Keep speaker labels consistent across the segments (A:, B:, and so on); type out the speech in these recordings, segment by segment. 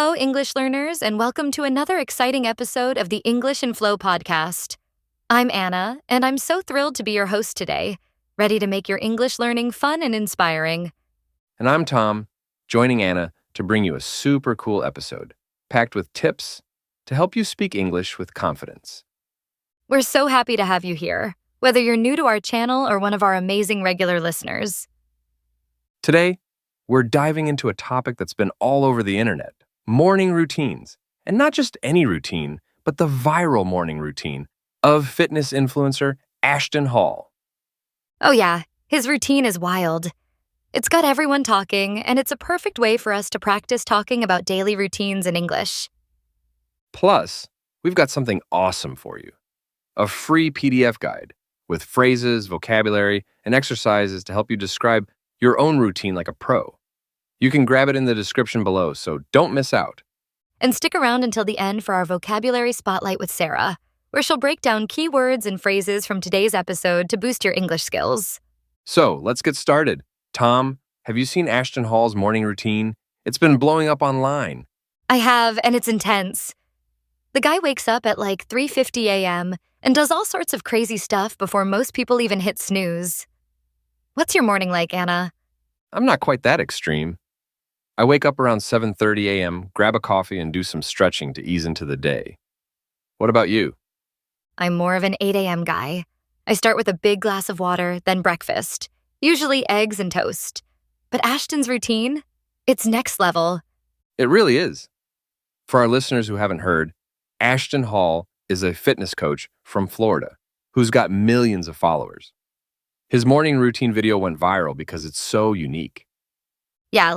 A: Hello, English learners, and welcome to another exciting episode of the English and Flow podcast. I'm Anna, and I'm so thrilled to be your host today, ready to make your English learning fun and inspiring.
B: And I'm Tom, joining Anna to bring you a super cool episode, packed with tips to help you speak English with confidence.
A: We're so happy to have you here, whether you're new to our channel or one of our amazing regular listeners.
B: Today, we're diving into a topic that's been all over the internet, morning routines. And not just any routine, but the viral morning routine of fitness influencer Ashton Hall.
A: Oh yeah, his routine is wild. It's got everyone talking, and it's a perfect way for us to practice talking about daily routines in English.
B: Plus, we've got something awesome for you. A free PDF guide with phrases, vocabulary, and exercises to help you describe your own routine like a pro. You can grab it in the description below, so don't miss out.
A: And stick around until the end for our vocabulary spotlight with Sarah, where she'll break down key words and phrases from today's episode to boost your English skills.
B: So, let's get started. Tom, have you seen Ashton Hall's morning routine? It's been blowing up online.
A: I have, and it's intense. The guy wakes up at like 3:50 a.m. and does all sorts of crazy stuff before most people even hit snooze. What's your morning like, Anna?
B: I'm not quite that extreme. I wake up around 7:30 a.m., grab a coffee, and do some stretching to ease into the day. What about you?
A: I'm more of an 8 a.m. guy. I start with a big glass of water, then breakfast, usually eggs and toast. But Ashton's routine? It's next level.
B: It really is. For our listeners who haven't heard, Ashton Hall is a fitness coach from Florida who's got millions of followers. His morning routine video went viral because it's so unique.
A: Yeah,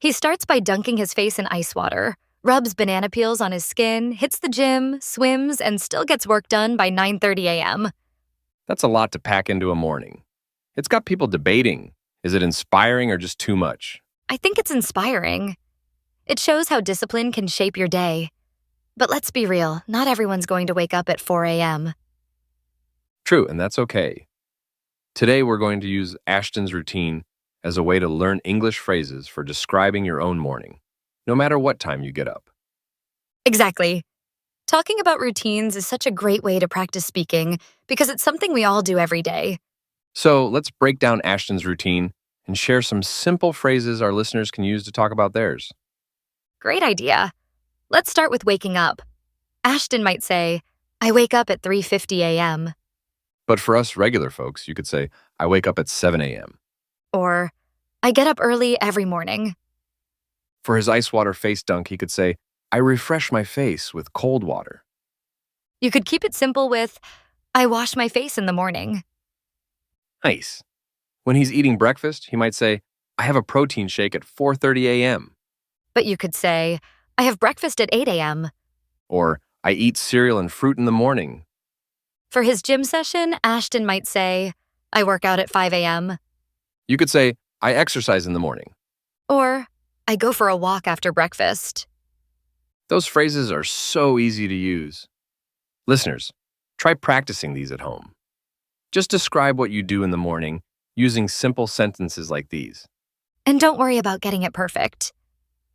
A: he starts by dunking his face in ice water, rubs banana peels on his skin, hits the gym, swims, and still gets work done by 9:30 a.m.
B: That's a lot to pack into a morning. It's got people debating, is it inspiring or just too much?
A: I think it's inspiring. It shows how discipline can shape your day. But let's be real, not everyone's going to wake up at 4 a.m.
B: True, and that's okay. Today we're going to use Ashton's routine as a way to learn English phrases for describing your own morning, no matter what time you get up.
A: Exactly. Talking about routines is such a great way to practice speaking because it's something we all do every day.
B: So let's break down Ashton's routine and share some simple phrases our listeners can use to talk about theirs.
A: Great idea. Let's start with waking up. Ashton might say, I wake up at 3:50 a.m.
B: But for us regular folks, you could say, I wake up at 7 a.m.
A: Or, I get up early every morning.
B: For his ice water face dunk, he could say, I refresh my face with cold water.
A: You could keep it simple with, I wash my face in the morning.
B: Nice. When he's eating breakfast, he might say, I have a protein shake at 4:30 a.m.
A: But you could say, I have breakfast at 8 a.m.
B: Or, I eat cereal and fruit in the morning.
A: For his gym session, Ashton might say, I work out at 5 a.m.
B: You could say, I exercise in the morning.
A: Or, I go for a walk after breakfast.
B: Those phrases are so easy to use. Listeners, try practicing these at home. Just describe what you do in the morning using simple sentences like these.
A: And don't worry about getting it perfect.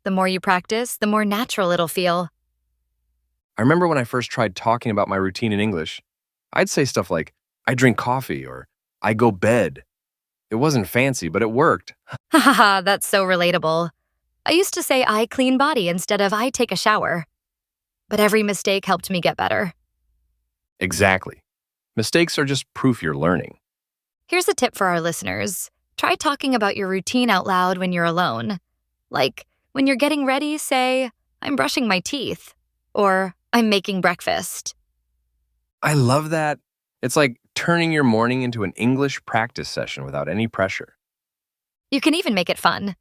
A: The more you practice, the more natural it'll feel.
B: I remember when I first tried talking about my routine in English, I'd say stuff like, I drink coffee or I go bed. It wasn't fancy, but it worked.
A: Haha, that's so relatable. I used to say I clean body instead of I take a shower. But every mistake helped me get better.
B: Exactly. Mistakes are just proof you're learning.
A: Here's a tip for our listeners. Try talking about your routine out loud when you're alone. Like, when you're getting ready, say, I'm brushing my teeth, or I'm making breakfast.
B: I love that. It's like turning your morning into an English practice session without any pressure.
A: You can even make it fun.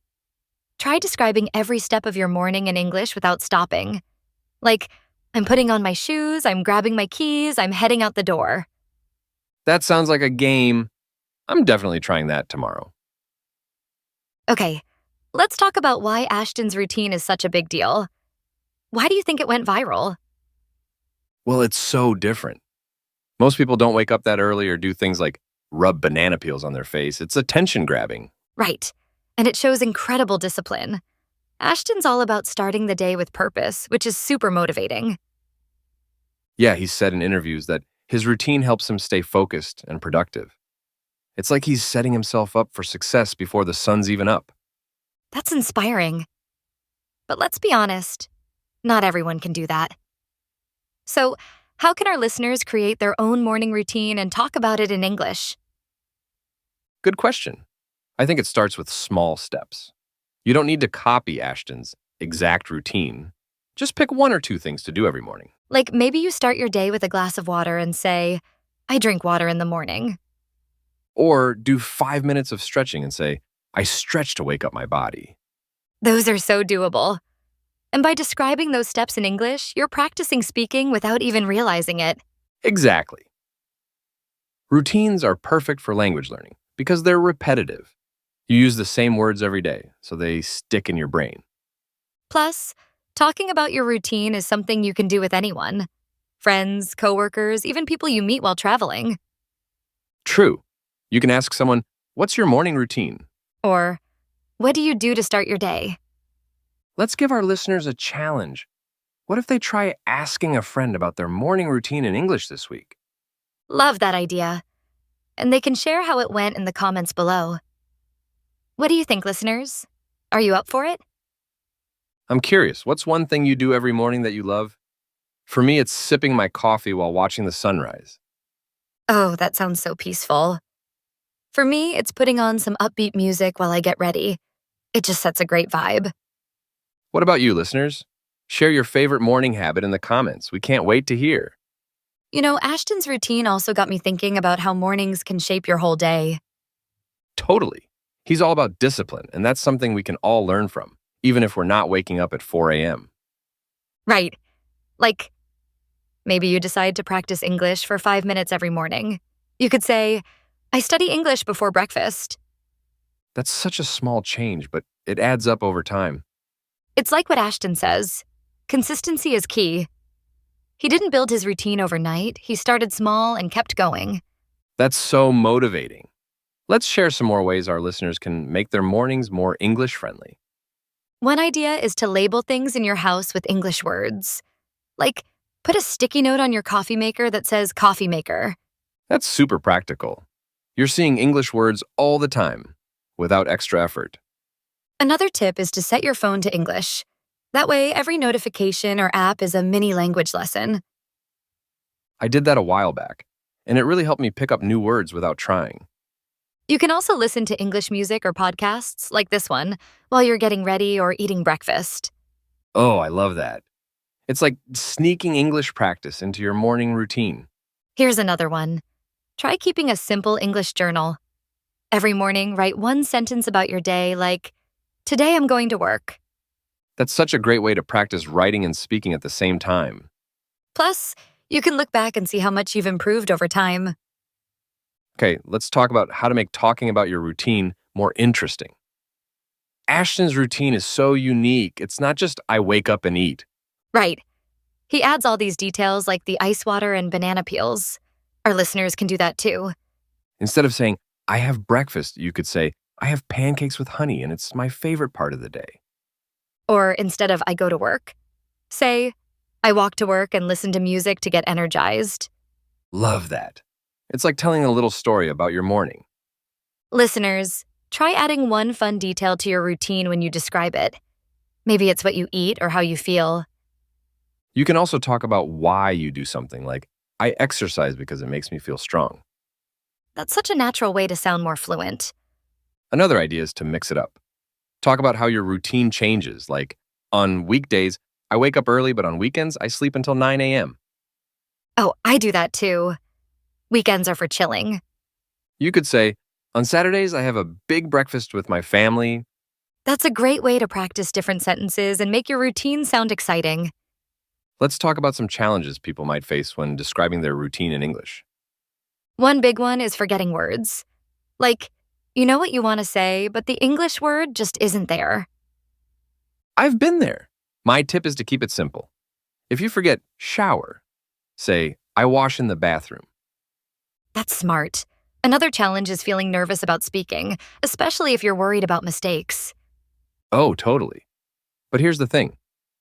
A: Try describing every step of your morning in English without stopping. Like, I'm putting on my shoes, I'm grabbing my keys, I'm heading out the door.
B: That sounds like a game. I'm definitely trying that tomorrow.
A: Okay, let's talk about why Ashton's routine is such a big deal. Why do you think it went viral?
B: Well, it's so different. Most people don't wake up that early or do things like rub banana peels on their face. It's attention grabbing.
A: Right, and it shows incredible discipline. Ashton's all about starting the day with purpose, which is super motivating.
B: Yeah, he's said in interviews that his routine helps him stay focused and productive. It's like he's setting himself up for success before the sun's even up.
A: That's inspiring. But let's be honest, not everyone can do that. So, how can our listeners create their own morning routine and talk about it in English?
B: Good question. I think it starts with small steps. You don't need to copy Ashton's exact routine. Just pick one or two things to do every morning.
A: Like maybe you start your day with a glass of water and say, I drink water in the morning.
B: Or do 5 minutes of stretching and say, I stretch to wake up my body.
A: Those are so doable. And by describing those steps in English, you're practicing speaking without even realizing it.
B: Exactly. Routines are perfect for language learning because they're repetitive. You use the same words every day, so they stick in your brain.
A: Plus, talking about your routine is something you can do with anyone. Friends, coworkers, even people you meet while traveling.
B: True. You can ask someone, what's your morning routine?
A: Or, what do you do to start your day?
B: Let's give our listeners a challenge. What if they try asking a friend about their morning routine in English this week?
A: Love that idea. And they can share how it went in the comments below. What do you think, listeners? Are you up for it?
B: I'm curious, what's one thing you do every morning that you love? For me, it's sipping my coffee while watching the sunrise.
A: Oh, that sounds so peaceful. For me, it's putting on some upbeat music while I get ready. It just sets a great vibe.
B: What about you, listeners? Share your favorite morning habit in the comments. We can't wait to hear.
A: You know, Ashton's routine also got me thinking about how mornings can shape your whole day.
B: Totally. He's all about discipline, and that's something we can all learn from, even if we're not waking up at 4 a.m.
A: Right. Like, maybe you decide to practice English for 5 minutes every morning. You could say, I study English before breakfast.
B: That's such a small change, but it adds up over time.
A: It's like what Ashton says. Consistency is key. He didn't build his routine overnight. He started small and kept going.
B: That's so motivating. Let's share some more ways our listeners can make their mornings more English-friendly.
A: One idea is to label things in your house with English words. Like, put a sticky note on your coffee maker that says coffee maker.
B: That's super practical. You're seeing English words all the time, without extra effort.
A: Another tip is to set your phone to English. That way, every notification or app is a mini language lesson.
B: I did that a while back, and it really helped me pick up new words without trying.
A: You can also listen to English music or podcasts, like this one, while you're getting ready or eating breakfast.
B: Oh, I love that. It's like sneaking English practice into your morning routine.
A: Here's another one. Try keeping a simple English journal. Every morning, write one sentence about your day, like, today I'm going to work.
B: That's such a great way to practice writing and speaking at the same time.
A: Plus, you can look back and see how much you've improved over time.
B: Okay, let's talk about how to make talking about your routine more interesting. Ashton's routine is so unique. It's not just I wake up and eat.
A: Right. He adds all these details like the ice water and banana peels. Our listeners can do that too.
B: Instead of saying, I have breakfast, you could say, I have pancakes with honey and it's my favorite part of the day.
A: Or instead of I go to work, say, I walk to work and listen to music to get energized.
B: Love that. It's like telling a little story about your morning.
A: Listeners, try adding one fun detail to your routine when you describe it. Maybe it's what you eat or how you feel.
B: You can also talk about why you do something, like, I exercise because it makes me feel strong.
A: That's such a natural way to sound more fluent.
B: Another idea is to mix it up. Talk about how your routine changes, like, on weekdays, I wake up early, but on weekends, I sleep until 9 a.m.
A: Oh, I do that too. Weekends are for chilling.
B: You could say, on Saturdays, I have a big breakfast with my family.
A: That's a great way to practice different sentences and make your routine sound exciting.
B: Let's talk about some challenges people might face when describing their routine in English.
A: One big one is forgetting words. Like, you know what you want to say, but the English word just isn't there.
B: I've been there. My tip is to keep it simple. If you forget shower, say, I wash in the bathroom.
A: That's smart. Another challenge is feeling nervous about speaking, especially if you're worried about mistakes.
B: Oh, totally. But here's the thing,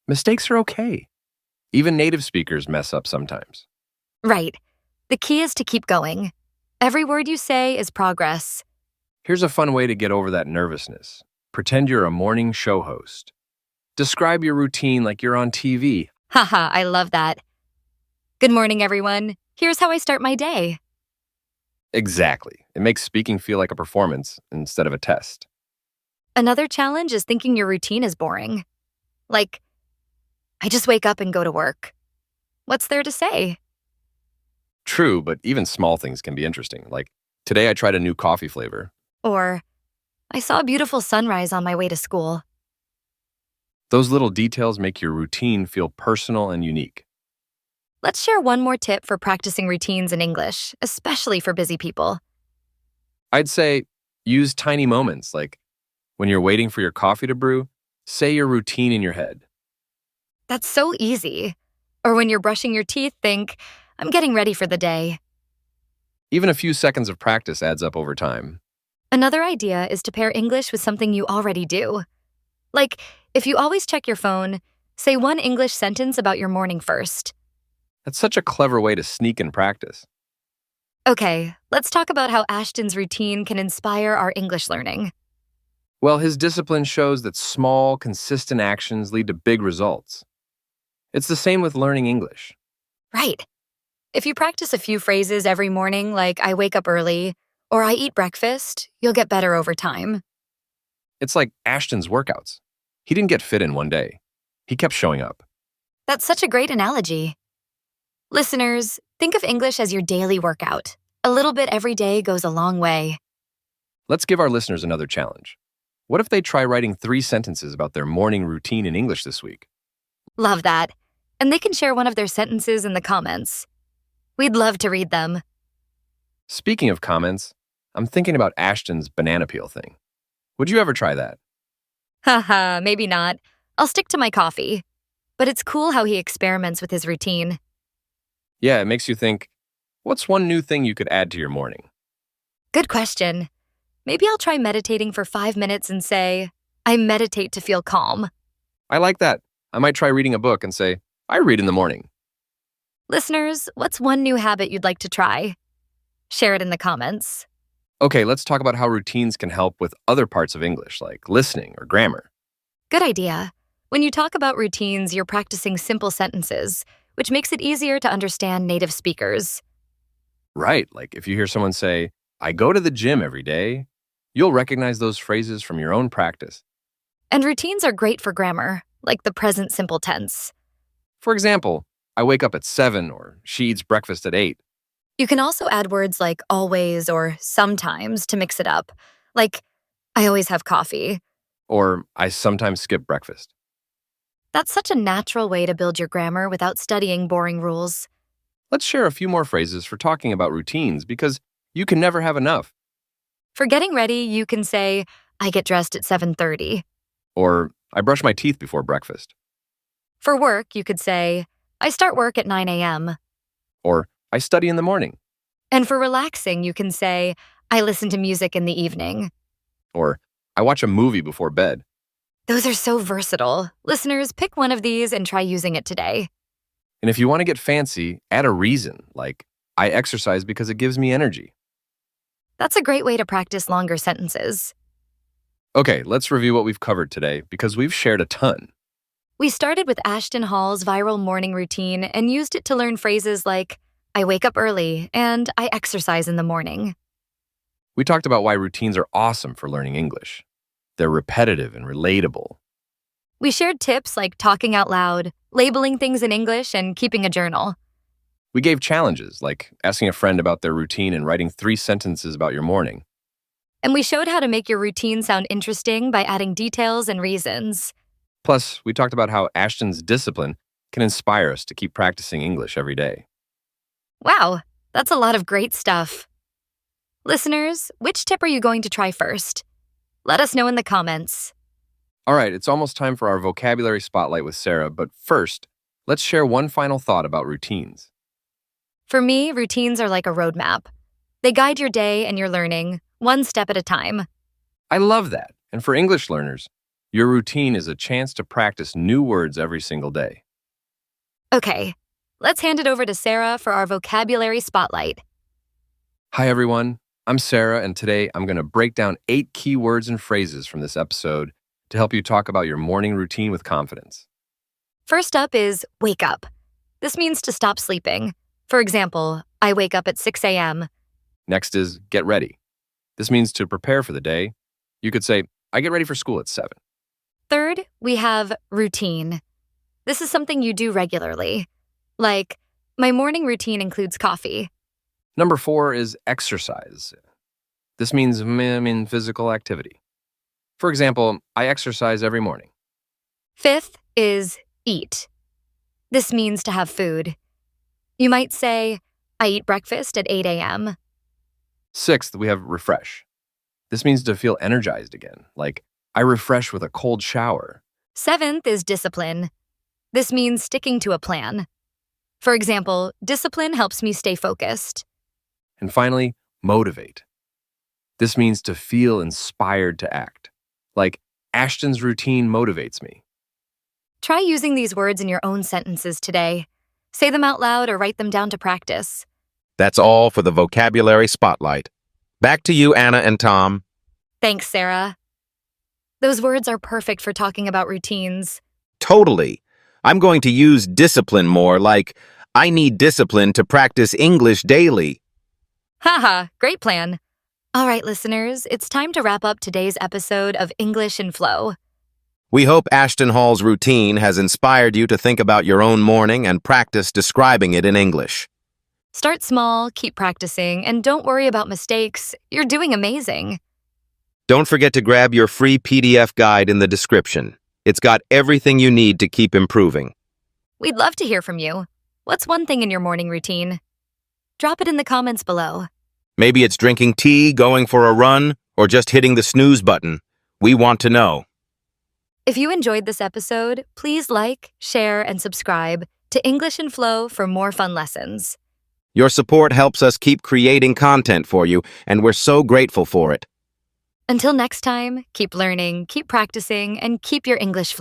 B: mistakes are okay. Even native speakers mess up sometimes.
A: Right. The key is to keep going. Every word you say is progress.
B: Here's a fun way to get over that nervousness. Pretend you're a morning show host. Describe your routine like you're on TV.
A: Haha, I love that. Good morning, everyone. Here's how I start my day.
B: Exactly. It makes speaking feel like a performance instead of a test.
A: Another challenge is thinking your routine is boring. Like, I just wake up and go to work. What's there to say?
B: True, but even small things can be interesting. Like, today I tried a new coffee flavor.
A: Or, I saw a beautiful sunrise on my way to school.
B: Those little details make your routine feel personal and unique.
A: Let's share one more tip for practicing routines in English, especially for busy people.
B: I'd say use tiny moments, like when you're waiting for your coffee to brew, say your routine in your head.
A: That's so easy. Or when you're brushing your teeth, think, I'm getting ready for the day.
B: Even a few seconds of practice adds up over time.
A: Another idea is to pair English with something you already do. Like, if you always check your phone, say one English sentence about your morning first.
B: That's such a clever way to sneak in practice.
A: Okay, let's talk about how Ashton's routine can inspire our English learning.
B: Well, his discipline shows that small, consistent actions lead to big results. It's the same with learning English.
A: Right. If you practice a few phrases every morning, like I wake up early or I eat breakfast, you'll get better over time.
B: It's like Ashton's workouts. He didn't get fit in one day. He kept showing up.
A: That's such a great analogy. Listeners, think of English as your daily workout. A little bit every day goes a long way.
B: Let's give our listeners another challenge. What if they try writing 3 sentences about their morning routine in English this week?
A: Love that. And they can share one of their sentences in the comments. We'd love to read them.
B: Speaking of comments, I'm thinking about Ashton's banana peel thing. Would you ever try that?
A: Haha, maybe not. I'll stick to my coffee. But it's cool how he experiments with his routine.
B: Yeah, it makes you think, what's one new thing you could add to your morning?
A: Good question. Maybe I'll try meditating for 5 minutes and say, I meditate to feel calm.
B: I like that. I might try reading a book and say, I read in the morning.
A: Listeners, what's one new habit you'd like to try? Share it in the comments.
B: Okay, let's talk about how routines can help with other parts of English, like listening or grammar.
A: Good idea. When you talk about routines, you're practicing simple sentences, which makes it easier to understand native speakers.
B: Right, like if you hear someone say, I go to the gym every day, you'll recognize those phrases from your own practice.
A: And routines are great for grammar, like the present simple tense.
B: For example, I wake up at 7 or she eats breakfast at 8.
A: You can also add words like always or sometimes to mix it up, like I always have coffee.
B: Or I sometimes skip breakfast.
A: That's such a natural way to build your grammar without studying boring rules.
B: Let's share a few more phrases for talking about routines because you can never have enough.
A: For getting ready, you can say, I get dressed at 7:30.
B: Or I brush my teeth before breakfast.
A: For work, you could say, I start work at 9 a.m.
B: Or I study in the morning.
A: And for relaxing, you can say, I listen to music in the evening.
B: Or I watch a movie before bed.
A: Those are so versatile. Listeners, pick one of these and try using it today.
B: And if you want to get fancy, add a reason, like I exercise because it gives me energy.
A: That's a great way to practice longer sentences.
B: Okay, let's review what we've covered today because we've shared a ton.
A: We started with Ashton Hall's viral morning routine and used it to learn phrases like, I wake up early and I exercise in the morning.
B: We talked about why routines are awesome for learning English. They're repetitive and relatable.
A: We shared tips like talking out loud, labeling things in English, and keeping a journal.
B: We gave challenges like asking a friend about their routine and writing 3 sentences about your morning.
A: And we showed how to make your routine sound interesting by adding details and reasons.
B: Plus, we talked about how Ashton's discipline can inspire us to keep practicing English every day.
A: Wow, that's a lot of great stuff. Listeners, which tip are you going to try first? Let us know in the comments.
B: All right, it's almost time for our vocabulary spotlight with Sarah, but first, let's share one final thought about routines.
A: For me, routines are like a roadmap. They guide your day and your learning, one step at a time.
B: I love that. And for English learners, Your routine is a chance to practice new words every single day.
A: Okay, let's hand it over to Sarah for our vocabulary spotlight.
B: Hi, everyone. I'm Sarah, and today I'm going to break down 8 key words and phrases from this episode to help you talk about your morning routine with confidence.
A: First up is wake up. This means to stop sleeping. For example, I wake up at 6 a.m.
B: Next is get ready. This means to prepare for the day. You could say, I get ready for school at 7.
A: Third, we have routine. This is something you do regularly. Like, my morning routine includes coffee.
B: Number 4 is exercise. This means physical activity. For example, I exercise every morning.
A: Fifth is eat. This means to have food. You might say, I eat breakfast at 8 a.m.
B: Sixth, we have refresh. This means to feel energized again, like I refresh with a cold shower.
A: Seventh is discipline. This means sticking to a plan. For example, discipline helps me stay focused.
B: And finally, motivate. This means to feel inspired to act, like Ashton's routine motivates me.
A: Try using these words in your own sentences today. Say them out loud or write them down to practice.
C: That's all for the vocabulary spotlight. Back to you, Anna and Tom.
A: Thanks, Sarah. Those words are perfect for talking about routines.
C: Totally. I'm going to use discipline more, like, I need discipline to practice English daily.
A: Haha, great plan. All right, listeners, it's time to wrap up today's episode of English in Flow.
C: We hope Ashton Hall's routine has inspired you to think about your own morning and practice describing it in English.
A: Start small, keep practicing, and don't worry about mistakes. You're doing amazing.
C: Don't forget to grab your free PDF guide in the description. It's got everything you need to keep improving.
A: We'd love to hear from you. What's one thing in your morning routine? Drop it in the comments below.
C: Maybe it's drinking tea, going for a run, or just hitting the snooze button. We want to know.
A: If you enjoyed this episode, please like, share, and subscribe to English in Flow for more fun lessons.
C: Your support helps us keep creating content for you, and we're so grateful for it.
A: Until next time, keep learning, keep practicing, and keep your English flow.